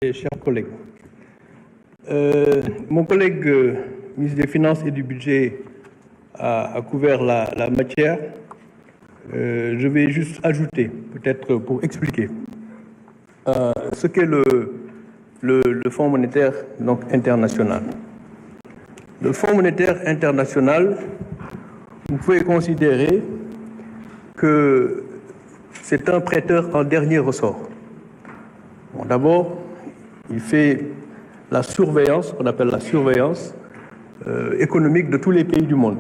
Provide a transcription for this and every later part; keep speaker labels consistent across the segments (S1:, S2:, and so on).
S1: Et chers collègues, mon collègue ministre des Finances et du Budget a couvert la matière. Je vais juste ajouter, peut-être pour expliquer, ce qu'est le Fonds monétaire donc, international. Le Fonds monétaire international, vous pouvez considérer que c'est un prêteur en dernier ressort. Bon, d'abord, il fait la surveillance, qu'on appelle la surveillance économique de tous les pays du monde.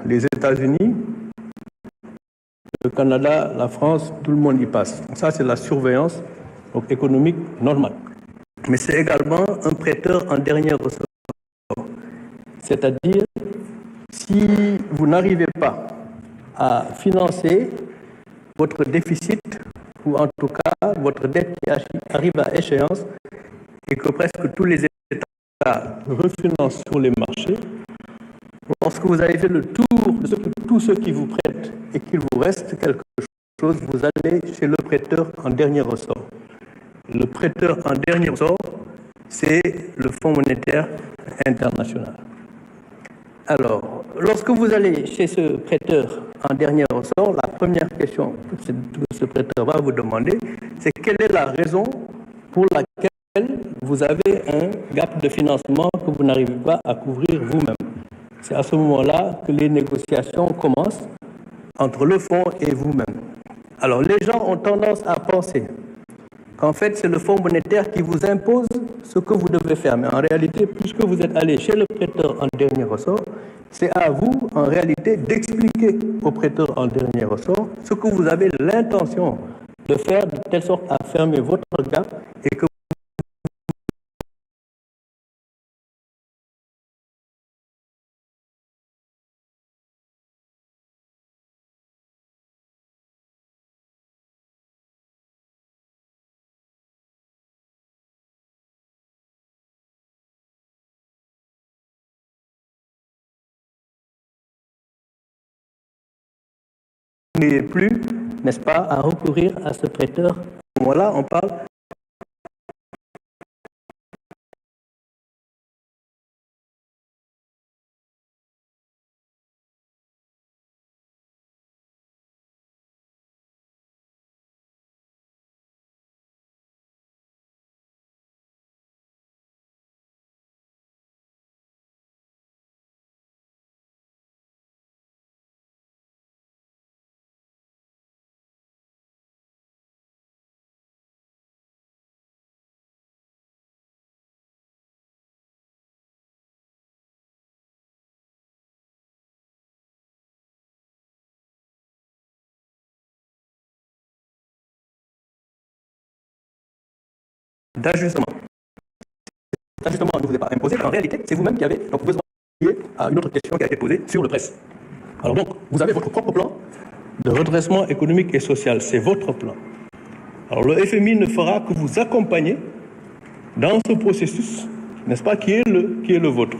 S1: Les États-Unis, le Canada, la France, tout le monde y passe. Donc ça, c'est la surveillance donc, économique normale. Mais c'est également un prêteur en dernier ressort. C'est-à-dire, si vous n'arrivez pas à financer votre déficit, ou en tout cas votre dette qui arrive à échéance, et que presque tous les États refinancent sur les marchés, lorsque vous avez fait le tour de tous ceux qui vous prêtent et qu'il vous reste quelque chose, vous allez chez le prêteur en dernier ressort. Le prêteur en dernier ressort, c'est le Fonds monétaire international. Alors, lorsque vous allez chez ce prêteur en dernier ressort, la première question que ce prêteur va vous demander, c'est quelle est la raison pour laquelle vous avez un gap de financement que vous n'arrivez pas à couvrir vous-même. C'est à ce moment-là que les négociations commencent entre le fonds et vous-même. Alors, les gens ont tendance à penser qu'en fait, c'est le Fonds monétaire qui vous impose ce que vous devez faire. Mais en réalité, puisque vous êtes allé chez le prêteur en dernier ressort, c'est à vous, en réalité, d'expliquer au prêteur en dernier ressort ce que vous avez l'intention de faire de telle sorte à fermer votre gap et que vous n'ayez plus, n'est-ce pas, à recourir à ce prêteur. Voilà, on parle d'ajustement. Cet ajustement ne vous est pas imposé, en réalité, c'est vous-même qui avez donc besoin à une autre question qui a été posée sur le presse. Alors donc, vous avez votre propre plan de redressement économique et social, c'est votre plan. Alors le FMI ne fera que vous accompagner dans ce processus, n'est-ce pas, qui est le vôtre,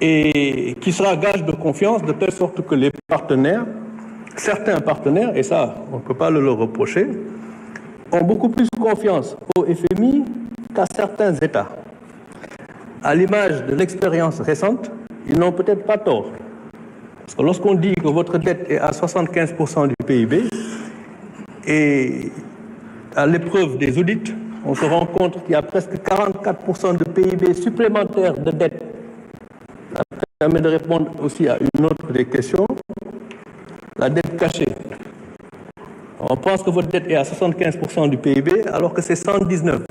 S1: et qui sera gage de confiance de telle sorte que les partenaires, certains partenaires, et ça, on ne peut pas le leur reprocher, ont beaucoup plus confiance au FMI qu'à certains États. À l'image de l'expérience récente, ils n'ont peut-être pas tort. Parce que lorsqu'on dit que votre dette est à 75% du PIB, et à l'épreuve des audits, on se rend compte qu'il y a presque 44% de PIB supplémentaire de dette. Ça permet de répondre aussi à une autre des questions, la dette cachée. On pense que votre dette est à 75% du PIB, alors que c'est 119%.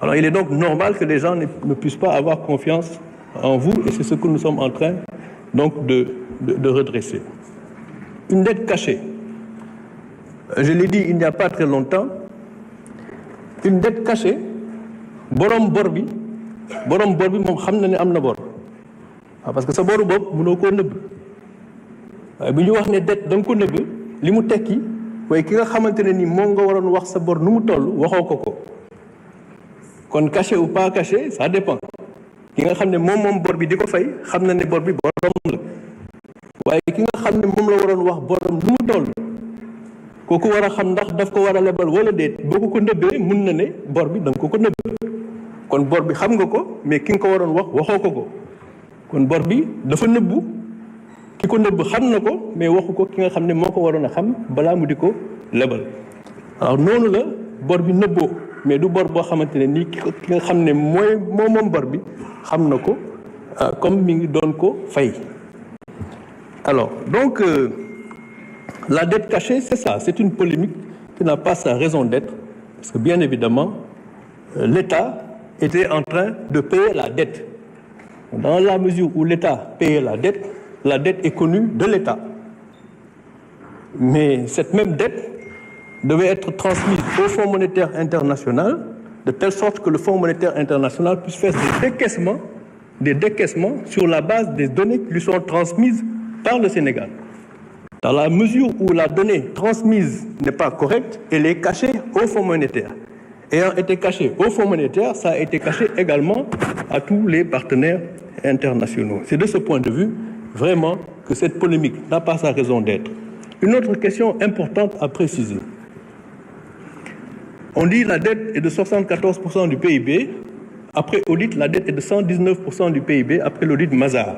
S1: Alors il est donc normal que les gens ne puissent pas avoir confiance en vous, et c'est ce que nous sommes en train donc de redresser. Une dette cachée. Je l'ai dit il n'y a pas très longtemps, une dette cachée, borom bor bi moom xam na ne am na bor. Parce que sa boru bopp mënoo koo nëbb. waaye bu ñu wax ne dette da nga ko nëbb li mu tekki waaye ki nga xamante ne ni moom nga waroon wax sa bor nu mu toll waxoo ko. kon caché ou pas caché ça dépend. ki nga xam ne moom bor bi di ko fay xam na ne bor bi borom la waaye ki nga xam ne moom la waroon wax borom nu mu toll kooku war a xam ndax daf ko war a lebal wala déet boo ko nëbbee mun na ne bor bi da nga ko nëbb kon bor bi xam nga ko mais ki nga ko waroon wax waxoo ko kon bor bi dafa nëbbu ki ko nëbb xam na ko mais waxu ko ki nga xam ne moo ko waroon a xam balaa mu di ko lebal alors noonu la bor bi nëbboo mais du bor boo xamante ne nii ki nga xam ne moom bor bi xam na ko comme mi ngi doon ko fay alors donc la dette cachée c'est ça, c'est une polémique qui n'a pas sa raison d'être parce que bien évidemment l'État était en train de payer la dette. Dans la mesure où l'État payait la dette est connue de l'État. Mais cette même dette devait être transmise au Fonds monétaire international, de telle sorte que le Fonds monétaire international puisse faire des décaissements sur la base des données qui lui sont transmises par le Sénégal. Dans la mesure où la donnée transmise n'est pas correcte, elle est cachée au Fonds monétaire. Ayant été caché au Fonds monétaire, ça a été caché également à tous les partenaires internationaux. C'est de ce point de vue, vraiment, que cette polémique n'a pas sa raison d'être. Une autre question importante à préciser. On dit que la dette est de 74% du PIB. Après audit, la dette est de 119% du PIB après l'audit Mazars.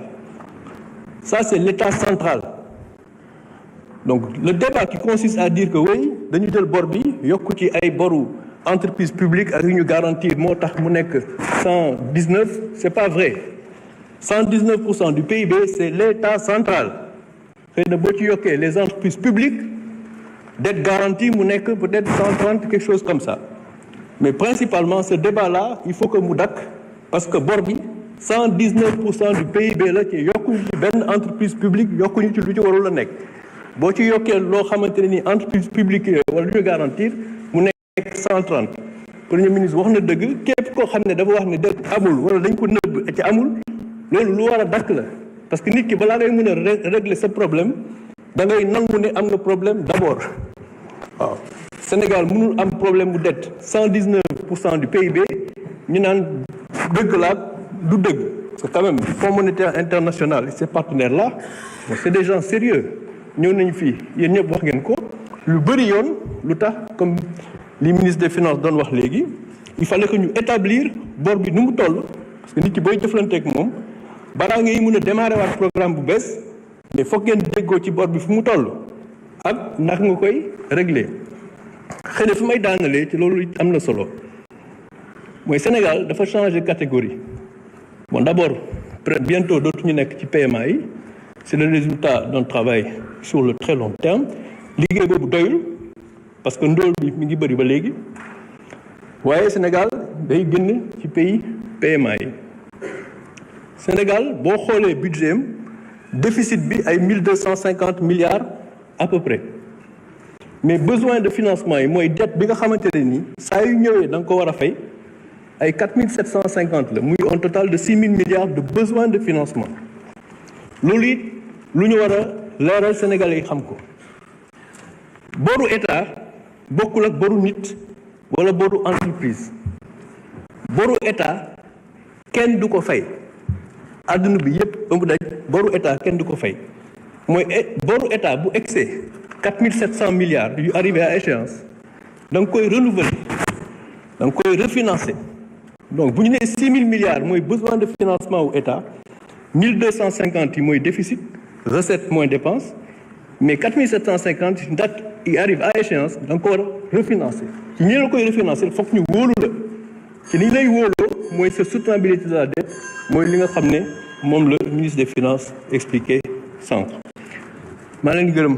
S1: Ça, c'est l'État central. Donc, le débat qui consiste à dire que oui, dañu jël bor bi yokku ci ay boru entreprise publique ak ñu garantir moo tax mu nekk 119, c'est pas vrai. 119% du PIB, c'est l'État central. Xëy na boo ci yokkee les entreprises publiques, dette garantie mu nekk peut-être 130, quelque chose comme ça. Mais principalement, ce débat-là, il faut que mu dakk parce que bor bi 119% du PIB la ci yokkuñu ci benn entreprise publique yokkuñu ci lu ci warul la nekk. boo ci yokkee loo xamante ne ni entreprise publique wala lu ñu garantir mu nekk 130 premier ministre wax na dëgg képp koo xam ne dafa wax ne dëgg amul wala dañ ko nëbb ci amul loolu lu war a dakk la parce que nit ki balaa ngay mën a régler sa problème da ngay nangu ne am nga problème d'abord waaw Sénégal mënul am problème bu dette 119% du PIB ñu naan dëgg la du dëgg parce que quand même Fonds monétaire international et ses partenaires là c'est des gens sérieux ñëw nañu fii yéen ñëpp wax ngeen ko lu bëri yoon lu tax comme li ministre des finances doon wax léegi il fallait que ñu établir bor bi nu mu toll parce que nit ki booy jëflanteeg moom balaa ngay mën a démarrer waat programme bu bees mais foog ngeen déggoo ci bor bi fu mu toll ak ndax nga koy régler xëy na fi may daanalee ci loolu am na solo mooy Sénégal dafa changer catégorie bon d'abord bientôt dootuñu nekk ci PMA yi c'est le résultat d'un travail sur le très long terme liggéey boobu doyul parce que ndóol bi mi ngi bëri ba léegi waaye Sénégal day génn ci pays PMA yi Sénégal boo xoolee budget am déficit bi ay 1250 milliards à peu près mais besoin de financement yi mooy dette bi nga xamante ne nii saa yu ñëwee da nga ko war a fay ay 4750 la muy un total de 6000 milliards de besoin de financement loolu it lu ñu war a leeral Sénégalais yi xam ko boru état bokkul ak boru nit wala boru entreprise boru état kenn du ko fay àdduna bi yépp ëmb daj boru état kenn du ko fay mooy boru état bu excès 4700 milliards yu arrivé à échéance da nga koy renouveler da nga koy refinancer donc bu ñu nee 6000 milliards mooy besoin de financement wu état 1250 yi mooy déficit recette moins dépense mais 4750 date yi arrive à échéance da nga ko war a refinancer ci ñi la koy refinancer foog ñu wóolu la ci li lay wóoloo mooy sa soutenabilité de la dette mooy li nga xam ne moom la ministre des finances expliqué sànq. maa leen di gërëm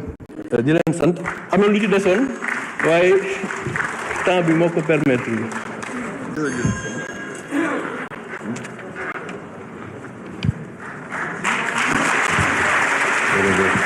S1: di leen sant am na lu ci desoon waaye temps bi moo ko permettre
S2: Jërëjëf